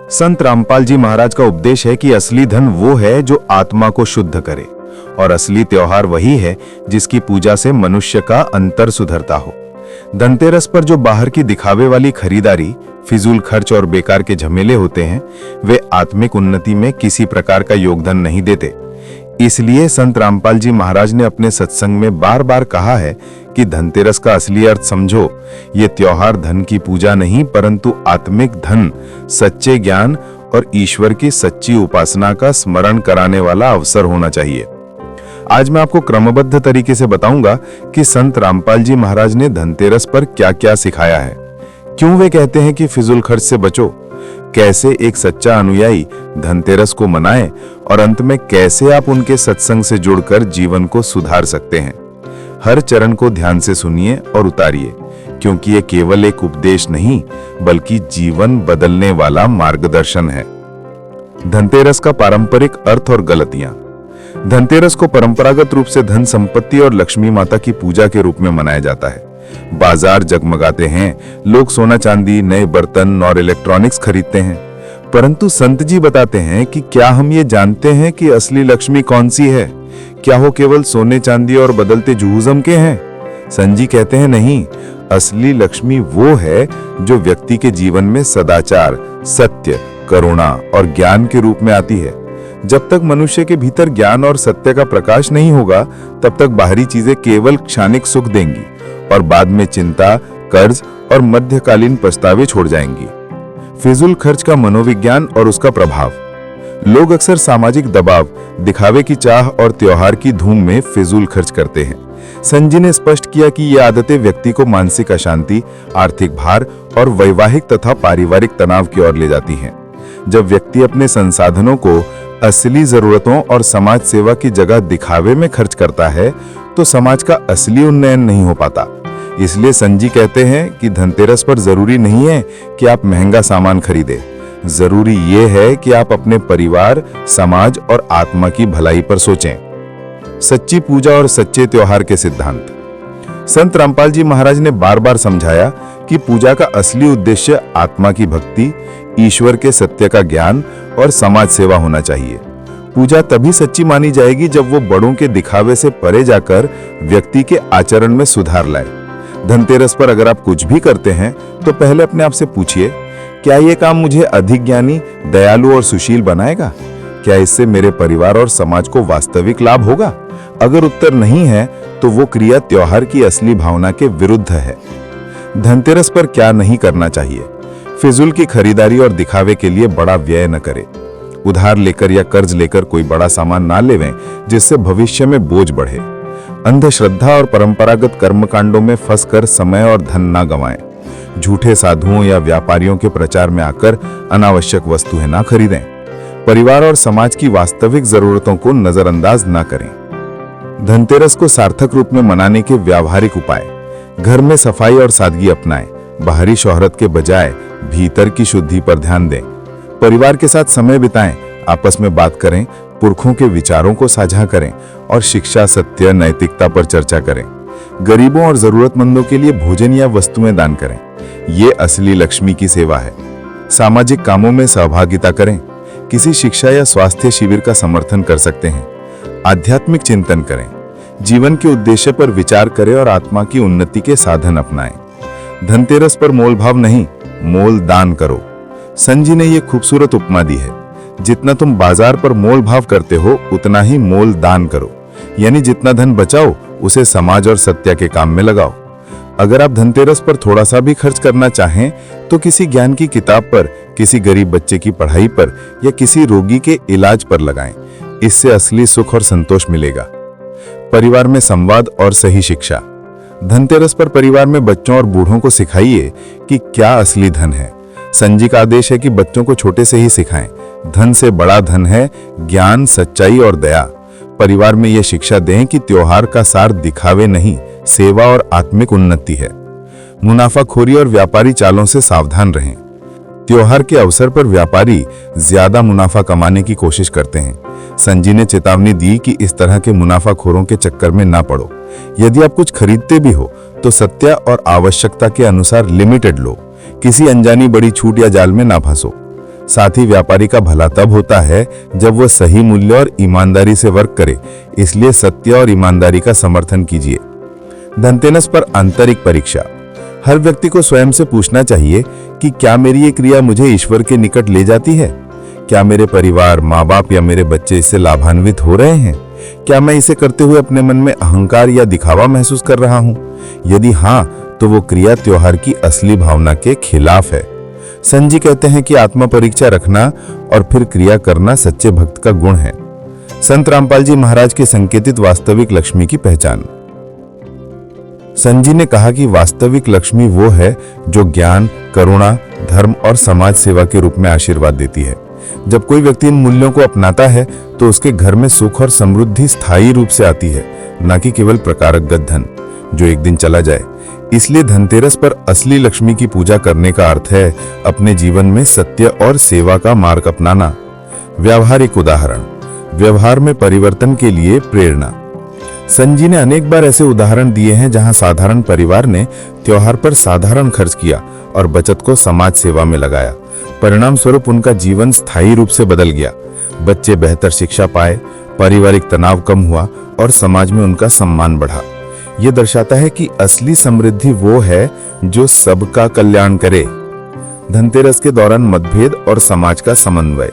संत रामपाल जी महाराज का उपदेश है कि असली धन वो है जो आत्मा को शुद्ध करे और असली त्योहार वही है जिसकी पूजा से मनुष्य का अंतर सुधरता हो। धनतेरस पर जो बाहर की दिखावे वाली खरीदारी, फिजूल खर्च और बेकार के झमेले होते हैं, वे आत्मिक उन्नति में किसी प्रकार का योगदान नहीं देते। इसलिए संत रामपाल जी महाराज ने अपने सत्संग में बार बार कहा है कि धनतेरस का असली अर्थ समझो। ये त्योहार धन की पूजा नहीं परंतु आत्मिक धन, सच्चे ज्ञान और ईश्वर की सच्ची उपासना का स्मरण कराने वाला अवसर होना चाहिए। आज मैं आपको क्रमबद्ध तरीके से बताऊंगा कि संत रामपाल जी महाराज ने धनतेरस पर क्या क्या सिखाया है, क्यों वे कहते हैं कि फिजूल खर्च से बचो, कैसे एक सच्चा अनुयायी धनतेरस को मनाए और अंत में कैसे आप उनके सत्संग से जुड़कर जीवन को सुधार सकते हैं। हर चरण को ध्यान से सुनिए और उतारिए, क्योंकि ये केवल एक उपदेश नहीं बल्कि जीवन बदलने वाला मार्गदर्शन है। धनतेरस का पारंपरिक अर्थ और गलतियां। धनतेरस को परंपरागत रूप से धन संपत्ति और लक्ष्मी माता की पूजा के रूप में मनाया जाता है। बाजार जगमगाते हैं, लोग सोना चांदी, नए बर्तन और इलेक्ट्रॉनिक्स खरीदते हैं। परंतु संत जी बताते हैं कि क्या हम ये जानते हैं कि असली लक्ष्मी कौन सी है? क्या वो केवल सोने चांदी और बदलते जूहजम के हैं? संत जी कहते हैं नहीं, असली लक्ष्मी वो है जो व्यक्ति के जीवन में सदाचार, सत्य, करुणा और ज्ञान के रूप में आती है। जब तक मनुष्य के भीतर ज्ञान और सत्य का प्रकाश नहीं होगा, तब तक बाहरी चीजें केवल क्षणिक सुख देंगी और बाद में चिंता, कर्ज और मध्यकालीन पछतावे छोड़ जाएंगी। फिजूल खर्च का मनोविज्ञान और उसका प्रभाव। लोग अक्सर सामाजिक दबाव, दिखावे की चाह और त्योहार की धूम में फिजूल खर्च करते हैं। संत जी ने स्पष्ट किया कि ये आदतें व्यक्ति को मानसिक अशांति, आर्थिक भार और वैवाहिक तथा पारिवारिक तनाव की ओर ले जाती हैं। जब व्यक्ति अपने संसाधनों को असली जरूरतों और समाज सेवा की जगह दिखावे में खर्च करता है, तो समाज का असली उन्नयन नहीं हो पाता। इसलिए संत जी कहते हैं कि धनतेरस पर जरूरी नहीं है कि आप महंगा सामान खरीदें। जरूरी ये है कि आप अपने परिवार, समाज और आत्मा की भलाई पर सोचें। सच्ची पूजा और सच्चे त्योहार के सिद्धांत। संत रामपाल जी महाराज ने बार बार समझाया कि पूजा का असली उद्देश्य आत्मा की भक्ति, ईश्वर के सत्य का ज्ञान और समाज सेवा होना चाहिए। पूजा तभी सच्ची मानी जाएगी जब वो बड़ों के दिखावे से परे जाकर व्यक्ति के आचरण में सुधार लाए। धनतेरस पर अगर आप कुछ भी करते हैं तो पहले अपने आप से पूछिए, क्या ये काम मुझे अधिक ज्ञानी, दयालु और सुशील बनाएगा? क्या इससे मेरे परिवार और समाज को वास्तविक लाभ होगा? अगर उत्तर नहीं है तो वो क्रिया त्योहार की असली भावना के विरुद्ध है। धनतेरस पर क्या नहीं करना चाहिए? फिजूल की खरीदारी और दिखावे के लिए बड़ा व्यय न करें। उधार लेकर या कर्ज लेकर कोई बड़ा सामान ना लेवें जिससे भविष्य में बोझ बढ़े। अंधश्रद्धा और परंपरागत कर्मकांडों में फंसकर समय और धन ना गंवाएं। झूठे साधुओं या व्यापारियों के प्रचार में आकर अनावश्यक वस्तुएं ना खरीदें। परिवार और समाज की वास्तविक जरूरतों को नजरअंदाज ना करें। धनतेरस को सार्थक रूप में मनाने के व्यावहारिक उपाय। घर में सफाई और सादगी अपनाएं। बाहरी शोहरत के बजाय भीतर की शुद्धि पर ध्यान दें। परिवार के साथ समय बिताएं, आपस में बात करें, पुरखों के विचारों को साझा करें और शिक्षा, सत्य, नैतिकता पर चर्चा करें। गरीबों और जरूरतमंदों के लिए भोजन या वस्तुएं दान करें। ये असली लक्ष्मी की सेवा है। सामाजिक कामों में सहभागिता करें। किसी शिक्षा या स्वास्थ्य शिविर का समर्थन कर सकते हैं। आध्यात्मिक चिंतन करें। जीवन के उद्देश्य पर विचार करें और आत्मा की उन्नति के साधन अपनाएं। धनतेरस पर मोलभाव नहीं, मोल दान करो। संत जी ने यह खूबसूरत उपमा दी है, जितना तुम बाजार पर मोल भाव करते हो उतना ही मोल दान करो। यानी जितना धन बचाओ उसे समाज और सत्य के काम में लगाओ। अगर आप धनतेरस पर थोड़ा सा भी खर्च करना चाहें तो किसी ज्ञान की किताब पर, किसी गरीब बच्चे की पढ़ाई पर या किसी रोगी के इलाज पर लगाएं। इससे असली सुख और संतोष मिलेगा। परिवार में संवाद और सही शिक्षा। धनतेरस पर परिवार में बच्चों और बूढ़ों को सिखाइए कि क्या असली धन है। संत जी का आदेश है कि बच्चों को छोटे से ही सिखाएं, धन से बड़ा धन है ज्ञान, सच्चाई और दया। परिवार में यह शिक्षा दें कि त्योहार का सार दिखावे नहीं, सेवा और आत्मिक उन्नति है। मुनाफाखोरी और व्यापारी चालों से सावधान रहें। त्योहार के अवसर पर व्यापारी ज्यादा मुनाफा कमाने की कोशिश करते हैं। संत जी ने चेतावनी दी कि इस तरह के मुनाफाखोरों के चक्कर में ना पड़ो। यदि आप कुछ खरीदते भी हो तो सत्य और आवश्यकता के अनुसार लिमिटेड लो। किसी अनजानी बड़ी छूट या जाल में ना फंसो। साथ ही व्यापारी का भला तब होता है जब वह सही मूल्य और ईमानदारी से वर्क करे, इसलिए सत्य और ईमानदारी का समर्थन कीजिए। धनतेरस पर आंतरिक परीक्षा। हर व्यक्ति को स्वयं से पूछना चाहिए कि क्या मेरी ये क्रिया मुझे ईश्वर के निकट ले जाती है? क्या मेरे परिवार, माँ बाप या मेरे बच्चे इससे लाभान्वित हो रहे हैं? क्या मैं इसे करते हुए अपने मन में अहंकार या दिखावा महसूस कर रहा हूँ? यदि हाँ, तो वो क्रिया त्योहार की असली भावना के खिलाफ है। संत जी कहते हैं कि आत्मा परीक्षा रखना और फिर क्रिया करना सच्चे भक्त का गुण है। संत रामपाल जी महाराज के संकेतित वास्तविक लक्ष्मी की पहचान। संत जी ने कहा कि वास्तविक लक्ष्मी वो है जो ज्ञान, करुणा, धर्म और समाज सेवा के रूप में आशीर्वाद देती है। जब कोई व्यक्ति इन मूल्यों को अपनाता है तो उसके घर में सुख और समृद्धि स्थायी रूप से आती है, न कि केवल प्रकारगत धन जो एक दिन चला जाए। इसलिए धनतेरस पर असली लक्ष्मी की पूजा करने का अर्थ है अपने जीवन में सत्य और सेवा का मार्ग अपनाना। व्यावहारिक उदाहरण। व्यवहार में परिवर्तन के लिए प्रेरणा। संत जी ने अनेक बार ऐसे उदाहरण दिए हैं जहां साधारण परिवार ने त्योहार पर साधारण खर्च किया और बचत को समाज सेवा में लगाया। परिणाम स्वरूप उनका जीवन स्थायी रूप से बदल गया। बच्चे बेहतर शिक्षा पाए, पारिवारिक तनाव कम हुआ और समाज में उनका सम्मान बढ़ा। यह दर्शाता है कि असली समृद्धि वो है जो सबका कल्याण करे। धनतेरस के दौरान मतभेद और समाज का समन्वय।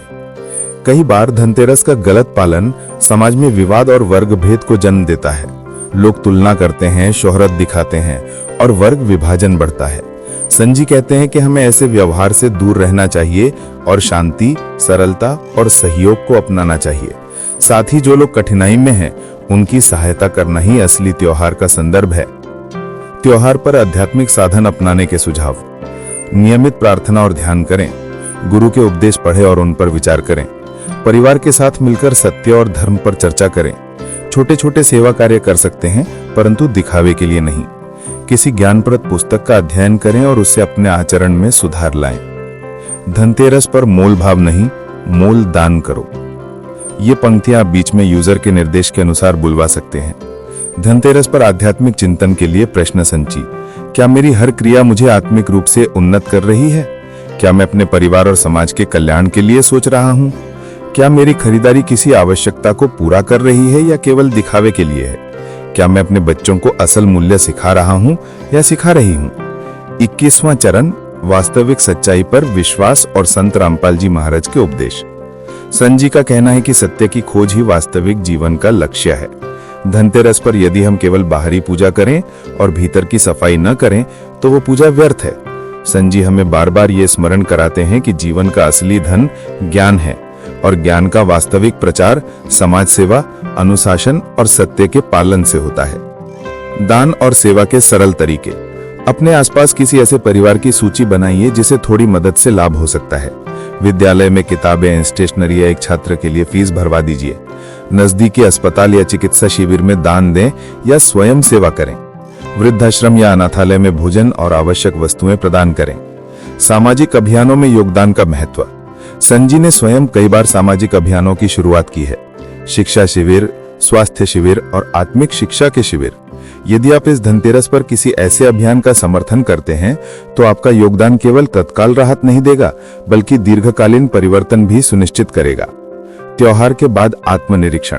कई बार धनतेरस का गलत पालन समाज में विवाद और वर्ग भेद को जन्म देता है। लोग तुलना करते हैं, शोहरत दिखाते हैं और वर्ग विभाजन बढ़ता है। संत जी कहते हैं कि हमें ऐसे व्यवहार से दूर रहना चाहिए और शांति, सरलता और सहयोग को अपनाना चाहिए। साथ ही जो लोग कठिनाई में हैं, उनकी सहायता करना ही असली त्योहार का संदर्भ है। त्योहार पर आध्यात्मिक साधन अपनाने के सुझाव। नियमित प्रार्थना और ध्यान करें। गुरु के उपदेश पढ़ें और उन पर विचार करें। परिवार के साथ मिलकर सत्य और धर्म पर चर्चा करें। छोटे छोटे सेवा कार्य कर सकते हैं, परंतु दिखावे के लिए नहीं। किसी ज्ञानप्रद पुस्तक का अध्ययन करें और उसे अपने आचरण में सुधार लाएं। धनतेरस पर मोल भाव नहीं, मोल दान करो। ये पंक्तियां आप बीच में यूजर के निर्देश के अनुसार बुलवा सकते हैं। धनतेरस पर आध्यात्मिक चिंतन के लिए प्रश्न संची। क्या मेरी हर क्रिया मुझे आत्मिक रूप से उन्नत कर रही है? क्या मैं अपने परिवार और समाज के कल्याण के लिए सोच रहा हूँ? क्या मेरी खरीदारी किसी आवश्यकता को पूरा कर रही है या केवल दिखावे के लिए है? क्या मैं अपने बच्चों को असल मूल्य सिखा रहा हूँ या सिखा रही हूँ? 21वां चरण, वास्तविक सच्चाई पर विश्वास और संत रामपाल जी महाराज के उपदेश। संत जी का कहना है कि सत्य की खोज ही वास्तविक जीवन का लक्ष्य है। धनतेरस पर यदि हम केवल बाहरी पूजा करें और भीतर की सफाई न करें तो वो पूजा व्यर्थ है। संत जी हमें बार बार ये स्मरण कराते हैं कि जीवन का असली धन ज्ञान है और ज्ञान का वास्तविक प्रचार समाज सेवा, अनुशासन और सत्य के पालन से होता है। दान और सेवा के सरल तरीके। अपने आसपास किसी ऐसे परिवार की सूची बनाइए जिसे थोड़ी मदद से लाभ हो सकता है। विद्यालय में किताबें, स्टेशनरी या एक छात्र के लिए फीस भरवा दीजिए। नजदीकी अस्पताल या चिकित्सा शिविर में दान दें या स्वयं सेवा करें। वृद्धाश्रम या अनाथालय में भोजन और आवश्यक वस्तुएं प्रदान करें। सामाजिक अभियानों में योगदान का महत्व। संत जी ने स्वयं कई बार सामाजिक अभियानों की शुरुआत की है। शिक्षा शिविर, स्वास्थ्य शिविर और आत्मिक शिक्षा के शिविर। यदि आप इस धनतेरस पर किसी ऐसे अभियान का समर्थन करते हैं तो आपका योगदान केवल तत्काल राहत नहीं देगा, बल्कि दीर्घकालीन परिवर्तन भी सुनिश्चित करेगा। त्योहार के बाद आत्मनिरीक्षण।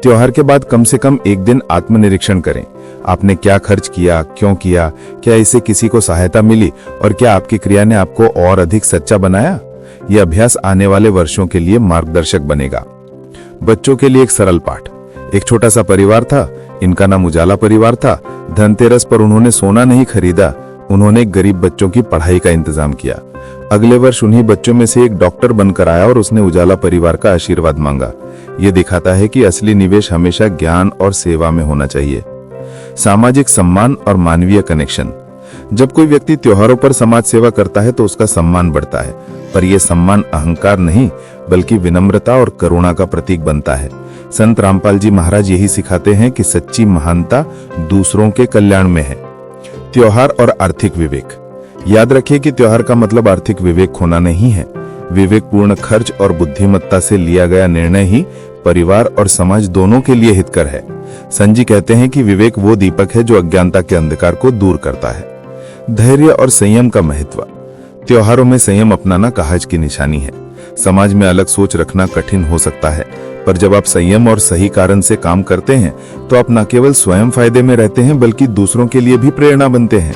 त्योहार के बाद कम से कम एक दिन आत्मनिरीक्षण करें। आपने क्या खर्च किया, क्यों किया, क्या इससे किसी को सहायता मिली और क्या आपकी क्रिया ने आपको और अधिक सच्चा बनाया? यह अभ्यास आने वाले वर्षों के लिए मार्गदर्शक बनेगा। बच्चों के लिए एक सरल पाठ। एक छोटा सा परिवार था, इनका नाम उजाला परिवार था। धनतेरस पर उन्होंने सोना नहीं खरीदा, उन्होंने गरीब बच्चों की पढ़ाई का इंतजाम किया। अगले वर्ष उन्हीं बच्चों में से एक डॉक्टर बनकर आया और उसने उजाला परिवार का आशीर्वाद मांगा। यह दिखाता है कि असली निवेश हमेशा ज्ञान और सेवा में होना चाहिए। सामाजिक सम्मान और मानवीय कनेक्शन। जब कोई व्यक्ति त्योहारों पर समाज सेवा करता है तो उसका सम्मान बढ़ता है, पर यह सम्मान अहंकार नहीं बल्कि विनम्रता और करुणा का प्रतीक बनता है। संत रामपाल जी महाराज यही सिखाते हैं कि सच्ची महानता दूसरों के कल्याण में है। त्योहार और आर्थिक विवेक। याद रखिए कि त्योहार का मतलब आर्थिक विवेक खोना नहीं है। विवेकपूर्ण खर्च और बुद्धिमत्ता से लिया गया निर्णय ही परिवार और समाज दोनों के लिए हितकर है। संत जी कहते हैं कि विवेक वो दीपक है जो अज्ञानता के अंधकार को दूर करता है। धैर्य और संयम का महत्व। त्योहारों में संयम अपनाना काहज की निशानी है। समाज में अलग सोच रखना कठिन हो सकता है, पर जब आप संयम और सही कारण से काम करते हैं तो आप न केवल स्वयं फायदे में रहते हैं बल्कि दूसरों के लिए भी प्रेरणा बनते हैं।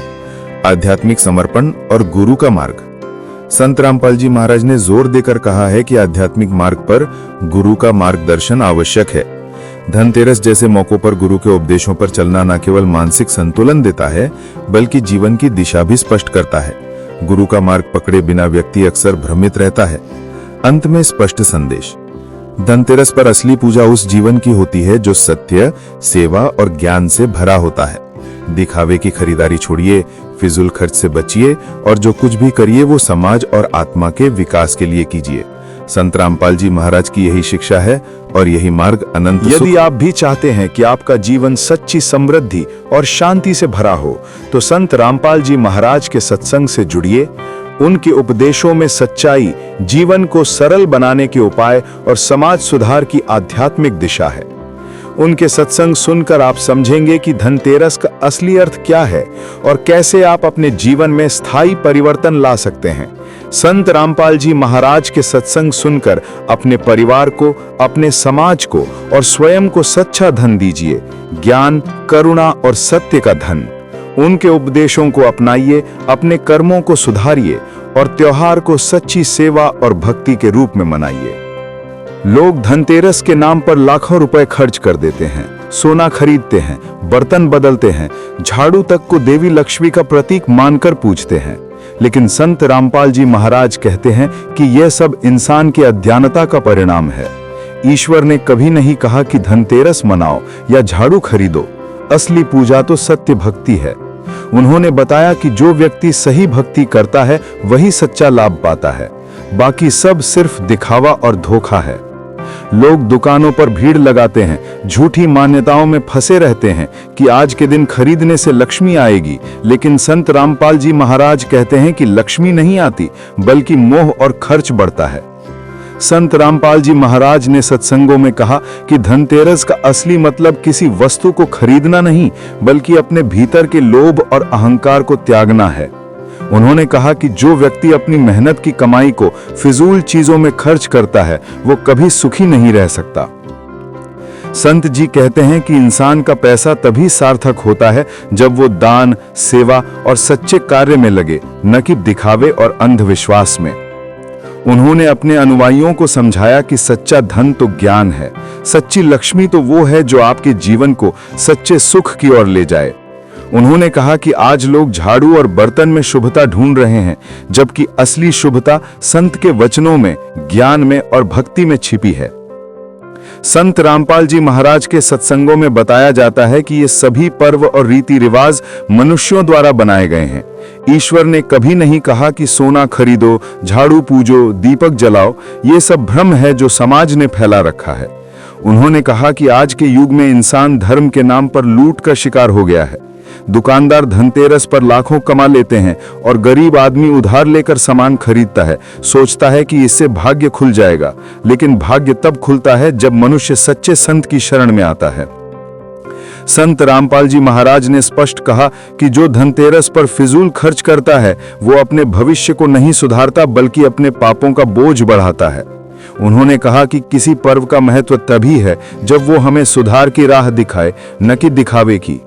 आध्यात्मिक समर्पण और गुरु का मार्ग। संत रामपाल जी महाराज ने जोर देकर कहा है कि आध्यात्मिक मार्ग पर गुरु का मार्गदर्शन आवश्यक है। धनतेरस जैसे मौकों पर गुरु के उपदेशों पर चलना न केवल मानसिक संतुलन देता है बल्कि जीवन की दिशा भी स्पष्ट करता है। गुरु का मार्ग पकड़े बिना व्यक्ति अक्सर भ्रमित रहता है। अंत में स्पष्ट संदेश। धनतेरस पर असली पूजा उस जीवन की होती है जो सत्य, सेवा और ज्ञान से भरा होता है। दिखावे की खरीदारी छोड़िए, फिजूल खर्च से बचिए और जो कुछ भी करिए वो समाज और आत्मा के विकास के लिए कीजिए। संत रामपाल जी महाराज की यही शिक्षा है और यही मार्ग अनंत। यदि आप भी चाहते हैं कि आपका जीवन सच्ची समृद्धि और शांति से भरा हो तो संत रामपाल जी महाराज के सत्संग से जुड़िए। उनके उपदेशों में सच्चाई, जीवन को सरल बनाने के उपाय और समाज सुधार की आध्यात्मिक दिशा है। उनके सत्संग सुनकर आप समझेंगे कि धनतेरस का असली अर्थ क्या है और कैसे आप अपने जीवन में स्थायी परिवर्तन ला सकते हैं। संत रामपाल जी महाराज के सत्संग सुनकर अपने परिवार को, अपने समाज को और स्वयं को सच्चा धन दीजिए, ज्ञान, करुणा और सत्य का धन। उनके उपदेशों को अपनाइए, अपने कर्मों को सुधारिए और त्योहार को सच्ची सेवा और भक्ति के रूप में मनाइए। लोग धनतेरस के नाम पर लाखों रुपए खर्च कर देते हैं, सोना खरीदते हैं, बर्तन बदलते हैं, झाड़ू तक को देवी लक्ष्मी का प्रतीक मानकर पूजते हैं। लेकिन संत रामपाल जी महाराज कहते हैं कि यह सब इंसान की अज्ञानता का परिणाम है। ईश्वर ने कभी नहीं कहा कि धनतेरस मनाओ या झाड़ू खरीदो। असली पूजा तो सत्य भक्ति है। उन्होंने बताया कि जो व्यक्ति सही भक्ति करता है वही सच्चा लाभ पाता है, बाकी सब सिर्फ दिखावा और धोखा है। लोग दुकानों पर भीड़ लगाते हैं, झूठी मान्यताओं में फंसे रहते हैं कि आज के दिन खरीदने से लक्ष्मी आएगी, लेकिन संत रामपाल जी महाराज कहते हैं कि लक्ष्मी नहीं आती बल्कि मोह और खर्च बढ़ता है। संत रामपाल जी महाराज ने सत्संगों में कहा कि धनतेरस का असली मतलब किसी वस्तु को खरीदना नहीं बल्कि अपने भीतर के लोभ और अहंकार को त्यागना है। उन्होंने कहा कि जो व्यक्ति अपनी मेहनत की कमाई को फिजूल चीजों में खर्च करता है वो कभी सुखी नहीं रह सकता। संत जी कहते हैं कि इंसान का पैसा तभी सार्थक होता है जब वो दान, सेवा और सच्चे कार्य में लगे, न कि दिखावे और अंधविश्वास में। उन्होंने अपने अनुयायियों को समझाया कि सच्चा धन तो ज्ञान है, सच्ची लक्ष्मी तो वो है जो आपके जीवन को सच्चे सुख की ओर ले जाए। उन्होंने कहा कि आज लोग झाड़ू और बर्तन में शुभता ढूंढ रहे हैं, जबकि असली शुभता संत के वचनों में, ज्ञान में और भक्ति में छिपी है। संत रामपाल जी महाराज के सत्संगों में बताया जाता है कि ये सभी पर्व और रीति रिवाज मनुष्यों द्वारा बनाए गए हैं। ईश्वर ने कभी नहीं कहा कि सोना खरीदो, झाड़ू पूजो, दीपक जलाओ। ये सब भ्रम है जो समाज ने फैला रखा है। उन्होंने कहा कि आज के युग में इंसान धर्म के नाम पर लूट का शिकार हो गया है। दुकानदार धनतेरस पर लाखों कमा लेते हैं और गरीब आदमी उधार लेकर सामान खरीदता है, सोचता है कि इससे भाग्य खुल जाएगा। लेकिन भाग्य तब खुलता है जब मनुष्य सच्चे संत की शरण में आता है। संत रामपाल जी महाराज ने स्पष्ट कहा कि जो धनतेरस पर फिजूल खर्च करता है वो अपने भविष्य को नहीं सुधारता बल्कि अपने पापों का बोझ बढ़ाता है। उन्होंने कहा कि किसी पर्व का महत्व तभी है जब वो हमें सुधार की राह दिखाए, न कि दिखावे की।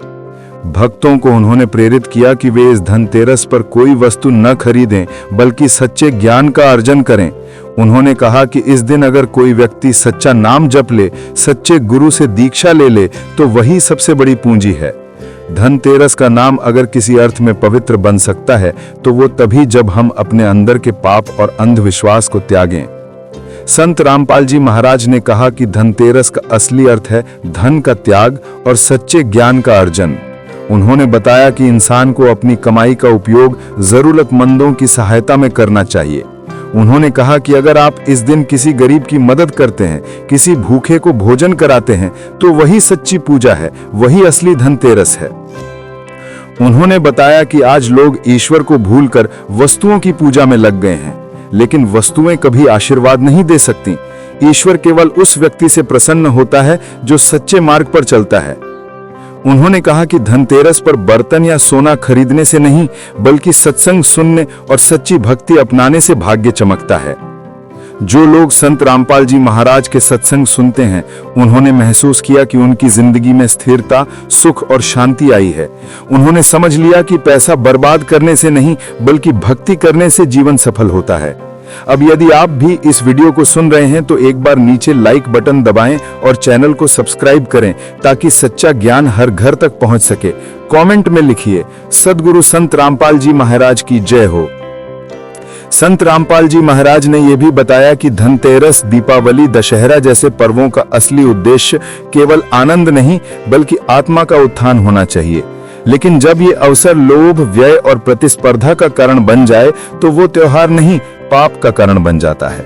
भक्तों को उन्होंने प्रेरित किया कि वे इस धनतेरस पर कोई वस्तु न खरीदें बल्कि सच्चे ज्ञान का अर्जन करें। उन्होंने कहा कि इस दिन अगर कोई व्यक्ति सच्चा नाम जप ले, सच्चे गुरु से दीक्षा ले ले तो वही सबसे बड़ी पूंजी है। धनतेरस का नाम अगर किसी अर्थ में पवित्र बन सकता है तो वो तभी जब हम अपने अंदर के पाप और अंधविश्वास को त्यागें। संत रामपाल जी महाराज ने कहा कि धनतेरस का असली अर्थ है धन का त्याग और सच्चे ज्ञान का अर्जन। उन्होंने बताया कि इंसान को अपनी कमाई का उपयोग जरूरतमंदों की सहायता में करना चाहिए। उन्होंने कहा कि अगर आप इस दिन किसी गरीब की मदद करते हैं, किसी भूखे को भोजन कराते हैं तो वही सच्ची पूजा है, वही असली धनतेरस है। उन्होंने बताया कि आज लोग ईश्वर को भूलकर वस्तुओं की पूजा में लग गए हैं, लेकिन वस्तुएं कभी आशीर्वाद नहीं दे सकती। ईश्वर केवल उस व्यक्ति से प्रसन्न होता है जो सच्चे मार्ग पर चलता है। उन्होंने कहा कि धनतेरस पर बर्तन या सोना खरीदने से नहीं, बल्कि सत्संग सुनने और सच्ची भक्ति अपनाने से भाग्य चमकता है। जो लोग संत रामपाल जी महाराज के सत्संग सुनते हैं, उन्होंने महसूस किया कि उनकी जिंदगी में स्थिरता, सुख और शांति आई है। उन्होंने समझ लिया कि पैसा बर्बाद करने से नहीं, बल्कि भक्ति करने से जीवन सफल होता है। अब यदि आप भी इस वीडियो को सुन रहे हैं तो एक बार नीचे लाइक बटन दबाएं और चैनल को सब्सक्राइब करें, ताकि सच्चा ज्ञान हर घर तक पहुंच सके। कमेंट में लिखिए, सद्गुरु संत रामपाल जी महाराज की जय हो। संत रामपाल जी महाराज ने यह भी बताया कि धनतेरस, दीपावली, दशहरा जैसे पर्वों का असली उद्देश्य केवल आनंद नहीं, बल्कि आत्मा का उत्थान होना चाहिए। लेकिन जब ये अवसर लोभ, व्यय और प्रतिस्पर्धा का कारण बन जाए तो वो त्योहार नहीं, पाप का कारण बन जाता है।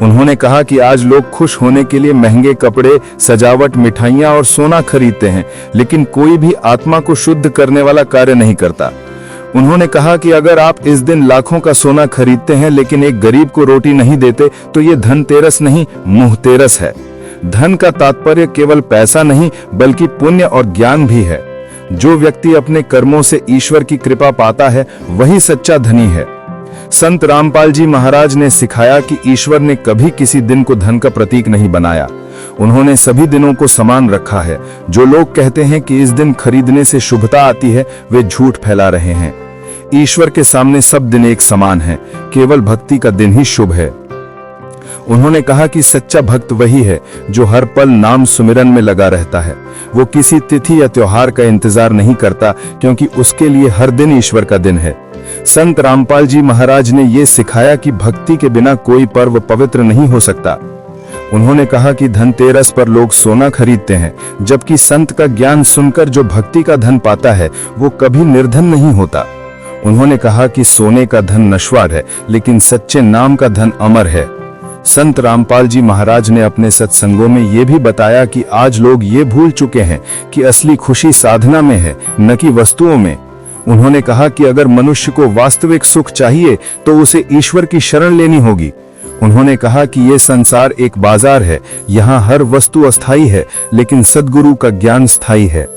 उन्होंने कहा कि आज लोग खुश होने के लिए महंगे कपड़े, सजावट, मिठाइयां और सोना खरीदते हैं, लेकिन कोई भी आत्मा को शुद्ध करने वाला कार्य नहीं करता। उन्होंने कहा कि अगर आप इस दिन लाखों का सोना खरीदते हैं लेकिन एक गरीब को रोटी नहीं देते तो ये धनतेरस नहीं, मुंहतेरस है। धन का तात्पर्य केवल पैसा नहीं, बल्कि पुण्य और ज्ञान भी है। जो व्यक्ति अपने कर्मों से ईश्वर की कृपा पाता है, वही सच्चा धनी है। संत रामपाल जी महाराज ने सिखाया कि ईश्वर ने कभी किसी दिन को धन का प्रतीक नहीं बनाया। उन्होंने सभी दिनों को समान रखा है। जो लोग कहते हैं कि इस दिन खरीदने से शुभता आती है, वे झूठ फैला रहे हैं। ईश्वर के सामने सब दिन एक समान है, केवल भक्ति का दिन ही शुभ है। उन्होंने कहा कि सच्चा भक्त वही है जो हर पल नाम सुमिरन में लगा रहता है। वो किसी तिथि या त्योहार का इंतजार नहीं करता, क्योंकि उसके लिए हर दिन ईश्वर का दिन है। संत रामपाल जी महाराज ने ये सिखाया कि भक्ति के बिना कोई पर्व पवित्र नहीं हो सकता। उन्होंने कहा कि धनतेरस पर लोग सोना खरीदते हैं, जबकि संत का ज्ञान सुनकर जो भक्ति का धन पाता है, वो कभी निर्धन नहीं होता। उन्होंने कहा कि सोने का धन नश्वर है, लेकिन सच्चे नाम का धन अमर है। संत रामपाल जी महाराज ने अपने सत्संगों में यह भी बताया कि आज लोग ये भूल चुके हैं कि असली खुशी साधना में है, न कि वस्तुओं में। उन्होंने कहा कि अगर मनुष्य को वास्तविक सुख चाहिए तो उसे ईश्वर की शरण लेनी होगी। उन्होंने कहा कि यह संसार एक बाजार है, यहाँ हर वस्तु अस्थायी है, लेकिन सद्गुरु का ज्ञान स्थायी है।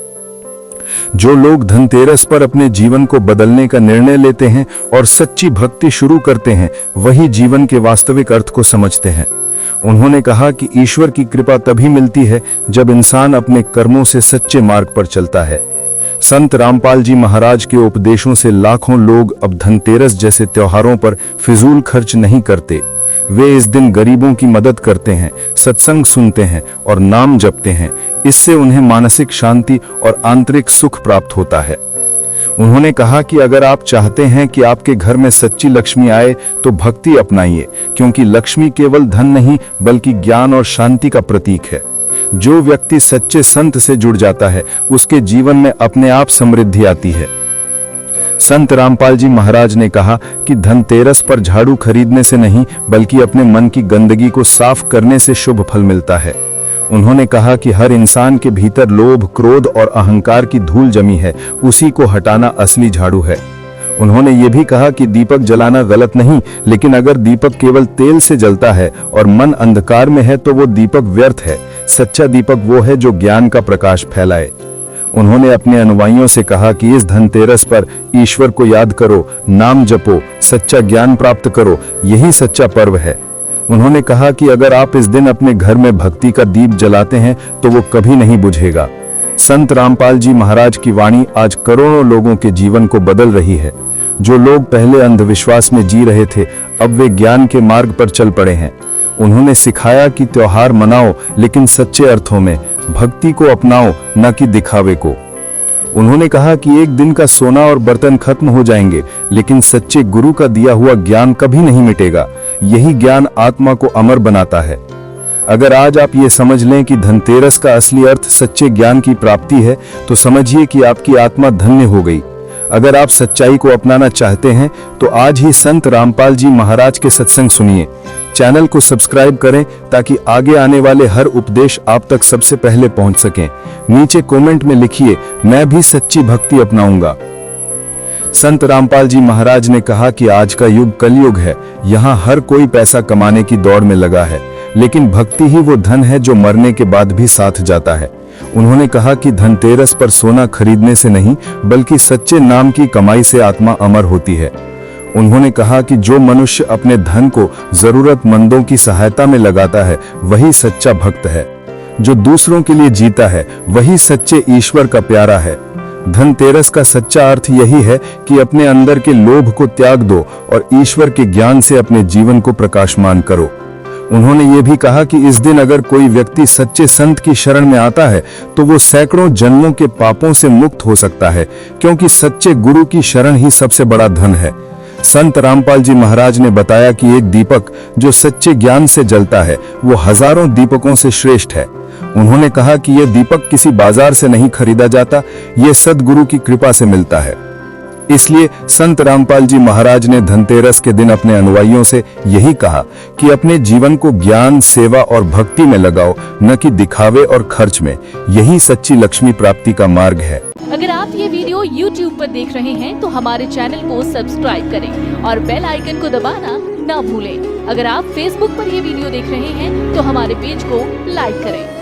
जो लोग धनतेरस पर अपने जीवन को बदलने का निर्णय लेते हैं और सच्ची भक्ति शुरू करते हैं, वही जीवन के वास्तविक अर्थ को समझते हैं। उन्होंने कहा कि ईश्वर की कृपा तभी मिलती है जब इंसान अपने कर्मों से सच्चे मार्ग पर चलता है। संत रामपाल जी महाराज के उपदेशों से लाखों लोग अब धनतेरस जैसे त्योहारों पर फिजूल खर्च नहीं करते। वे इस दिन गरीबों की मदद करते हैं, सत्संग सुनते हैं और नाम जपते हैं। इससे उन्हें मानसिक शांति और आंतरिक सुख प्राप्त होता है। उन्होंने कहा कि अगर आप चाहते हैं कि आपके घर में सच्ची लक्ष्मी आए तो भक्ति अपनाइए, क्योंकि लक्ष्मी केवल धन नहीं, बल्कि ज्ञान और शांति का प्रतीक है। जो व्यक्ति सच्चे संत से जुड़ जाता है, उसके जीवन में अपने आप समृद्धि आती है। संत रामपाल जी महाराज ने कहा कि धनतेरस पर झाड़ू खरीदने से नहीं, बल्कि अपने मन की गंदगी को साफ करने से शुभ फल मिलता है। उन्होंने कहा कि हर इंसान के भीतर लोभ, क्रोध और अहंकार की धूल जमी है, उसी को हटाना असली झाड़ू है। उन्होंने ये भी कहा कि दीपक जलाना गलत नहीं, लेकिन अगर दीपक केवल तेल से जलता है और मन अंधकार में है तो वो दीपक व्यर्थ है। सच्चा दीपक वो है जो ज्ञान का प्रकाश फैलाए। उन्होंने अपने अनुयायियों से कहा कि इस धनतेरस पर ईश्वर को याद करो, नाम जपो, सच्चा ज्ञान प्राप्त करो, यही सच्चा पर्व है। उन्होंने कहा कि अगर आप इस दिन अपने घर में भक्ति का दीप जलाते हैं तो वो कभी नहीं बुझेगा। संत रामपाल जी महाराज की वाणी आज करोड़ों लोगों के जीवन को बदल रही है। जो लोग पहले अंधविश्वास में जी रहे थे, अब वे ज्ञान के मार्ग पर चल पड़े हैं। उन्होंने सिखाया कि त्योहार मनाओ, लेकिन सच्चे अर्थों में, भक्ति को अपनाओ, न कि दिखावे को। उन्होंने कहा कि एक दिन का सोना और बर्तन खत्म हो जाएंगे, लेकिन सच्चे गुरु का दिया हुआ ज्ञान कभी नहीं मिटेगा। यही ज्ञान आत्मा को अमर बनाता है। अगर आज आप ये समझ लें कि धनतेरस का असली अर्थ सच्चे ज्ञान की प्राप्ति है, तो समझिए कि आपकी आत्मा धन्य हो गई। अगर आप सच्चाई को अपनाना चाहते हैं तो आज ही संत रामपाल जी महाराज के सत्संग सुनिए। चैनल को सब्सक्राइब करें ताकि आगे आने वाले हर उपदेश आप तक सबसे पहले पहुंच सकें। नीचे कमेंट में लिखिए, मैं भी सच्ची भक्ति अपनाऊंगा। संत रामपाल जी महाराज ने कहा कि आज का युग कलयुग है। यहाँ हर कोई पैसा कमाने की दौड़ में लगा है, लेकिन भक्ति ही वो धन है जो मरने के बाद भी साथ जाता है। उन्होंने कहा कि धनतेरस पर सोना खरीदने से नहीं बल्कि सच्चे नाम की कमाई से आत्मा अमर होती है। उन्होंने कहा कि जो मनुष्य अपने धन को जरूरतमंदों की सहायता में लगाता है वही सच्चा भक्त है। जो दूसरों के लिए जीता है वही सच्चे ईश्वर का प्यारा है। धनतेरस का सच्चा अर्थ यही है कि अपने अंदर के लोभ को त्याग दो और ईश्वर के ज्ञान से अपने जीवन को प्रकाशमान करो। उन्होंने ये भी कहा कि इस दिन अगर कोई व्यक्ति सच्चे संत की शरण में आता है तो वो सैकड़ों जन्मों के पापों से मुक्त हो सकता है, क्योंकि सच्चे गुरु की शरण ही सबसे बड़ा धन है। संत रामपाल जी महाराज ने बताया कि एक दीपक जो सच्चे ज्ञान से जलता है वो हजारों दीपकों से श्रेष्ठ है। उन्होंने कहा कि यह दीपक किसी बाजार से नहीं खरीदा जाता, ये सद्गुरु की कृपा से मिलता है। इसलिए संत रामपाल जी महाराज ने धनतेरस के दिन अपने अनुयायियों से यही कहा कि अपने जीवन को ज्ञान, सेवा और भक्ति में लगाओ, न कि दिखावे और खर्च में। यही सच्ची लक्ष्मी प्राप्ति का मार्ग है। अगर आप ये वीडियो YouTube पर देख रहे हैं तो हमारे चैनल को सब्सक्राइब करें और बेल आइकन को दबाना ना भूलें। अगर आप Facebook पर ये वीडियो देख रहे हैं तो हमारे पेज को लाइक करें।